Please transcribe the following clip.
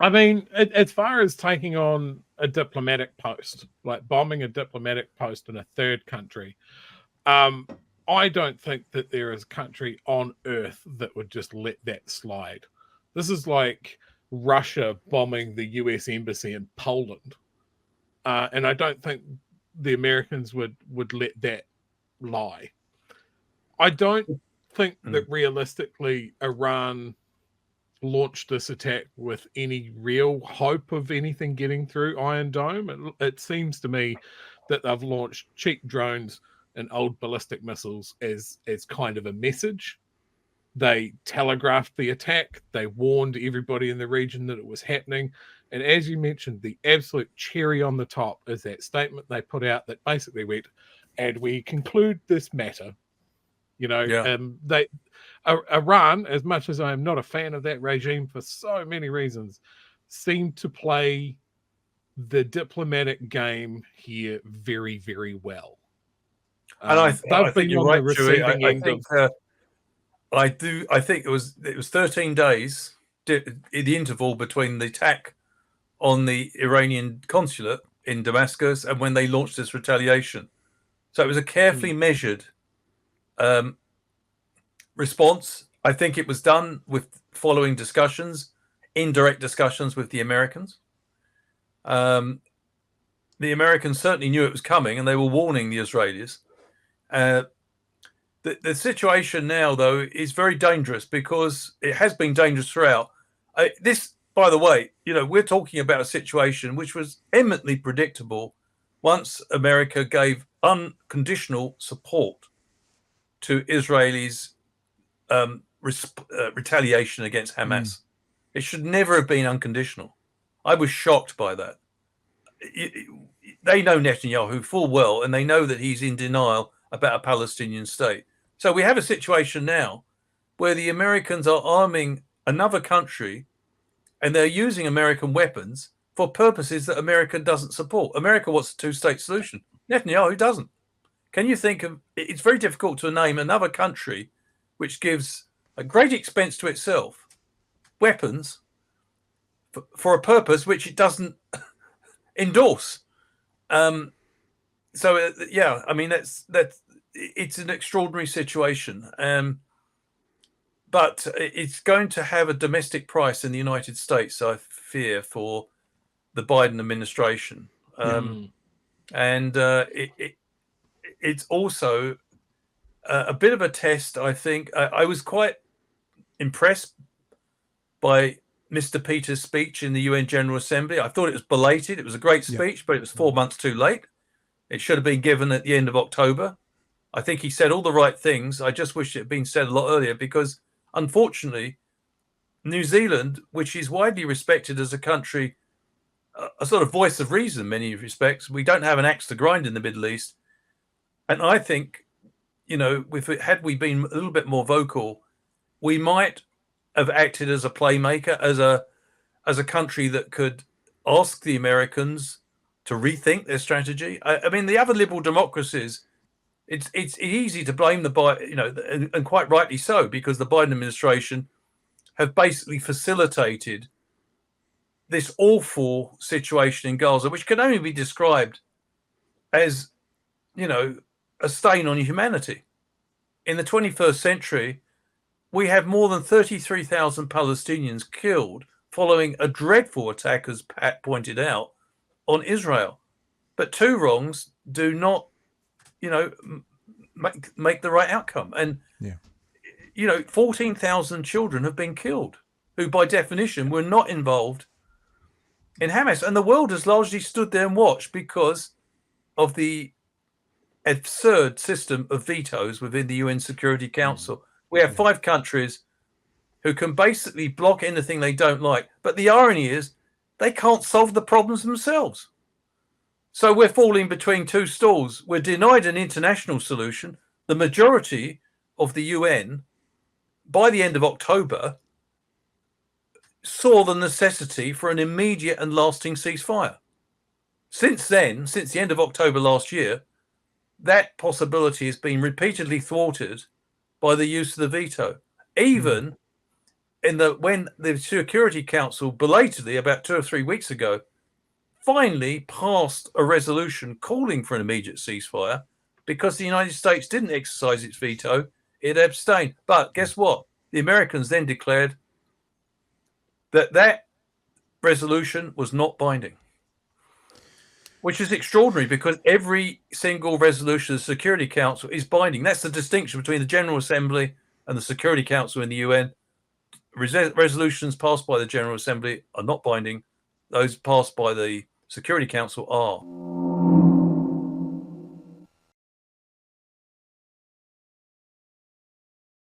I mean, as far as taking on a diplomatic post, like bombing a diplomatic post in a third country, um, I don't think that there is a country on earth that would just let that slide. This is like Russia bombing the US embassy in Poland, and I don't think the Americans would let that lie. I don't think that realistically Iran launched this attack with any real hope of anything getting through Iron Dome. It seems to me that they've launched cheap drones and old ballistic missiles as kind of a message. They telegraphed the attack. They warned everybody in the region that it was happening. And as you mentioned, the absolute cherry on the top is that statement they put out that basically went, and we conclude this matter. Yeah. They Iran, as much as I am not a fan of that regime for so many reasons, seem to play the diplomatic game here very, very well. And I They've think been you're on the right, Chewie. receiving I end think of. I think it was 13 days the interval between the attack on the Iranian consulate in Damascus and when they launched this retaliation. So it was a carefully measured response. I think it was done with following discussions, indirect discussions with the Americans. The Americans certainly knew it was coming, and they were warning the Israelis. The situation now, though, is very dangerous because it has been dangerous throughout. This, by the way, we're talking about a situation which was eminently predictable once America gave unconditional support to Israelis' retaliation against Hamas. It should never have been unconditional. I was shocked by that. They know Netanyahu full well, and they know that he's in denial about a Palestinian state. So we have a situation now where the Americans are arming another country and they're using American weapons for purposes that America doesn't support. America wants a two-state solution. Netanyahu doesn't. Can you think of, it's very difficult to name another country which gives a great expense to itself weapons for a purpose which it doesn't endorse. Yeah, I mean, that's it's an extraordinary situation. But it's going to have a domestic price in the United States, I fear, for the Biden administration. And it's also a bit of a test, I think. I was quite impressed by Mr. Peters' speech in the UN General Assembly. I thought it was belated. It was a great speech, but it was 4 months too late. It should have been given at the end of October. I think he said all the right things. I just wish it had been said a lot earlier because, unfortunately, New Zealand, which is widely respected as a country, a sort of voice of reason in many respects, we don't have an axe to grind in the Middle East. And I think, had we been a little bit more vocal, we might have acted as a playmaker, as a country that could ask the Americans to rethink their strategy. I mean, the other liberal democracies, it's easy to blame and quite rightly so, because the Biden administration have basically facilitated this awful situation in Gaza, which can only be described as, a stain on humanity. In the 21st century, we have more than 33,000 Palestinians killed following a dreadful attack, as Pat pointed out, on Israel. But two wrongs do not, make the right outcome. And, 14,000 children have been killed who, by definition, were not involved in Hamas. And the world has largely stood there and watched because of the absurd system of vetoes within the UN Security Council. We have 5 countries who can basically block anything they don't like. But the irony is they can't solve the problems themselves. So we're falling between two stools. We're denied an international solution. The majority of the UN, by the end of October, saw the necessity for an immediate and lasting ceasefire. Since then, since the end of October last year, that possibility has been repeatedly thwarted by the use of the veto. Even when the Security Council belatedly, about 2 or 3 weeks ago, finally passed a resolution calling for an immediate ceasefire, because the United States didn't exercise its veto, it abstained. But guess what? The Americans then declared that resolution was not binding, which is extraordinary, because every single resolution of the Security Council is binding. That's the distinction between the General Assembly and the Security Council in the UN. Resolutions passed by the General Assembly are not binding. Those passed by the Security Council are.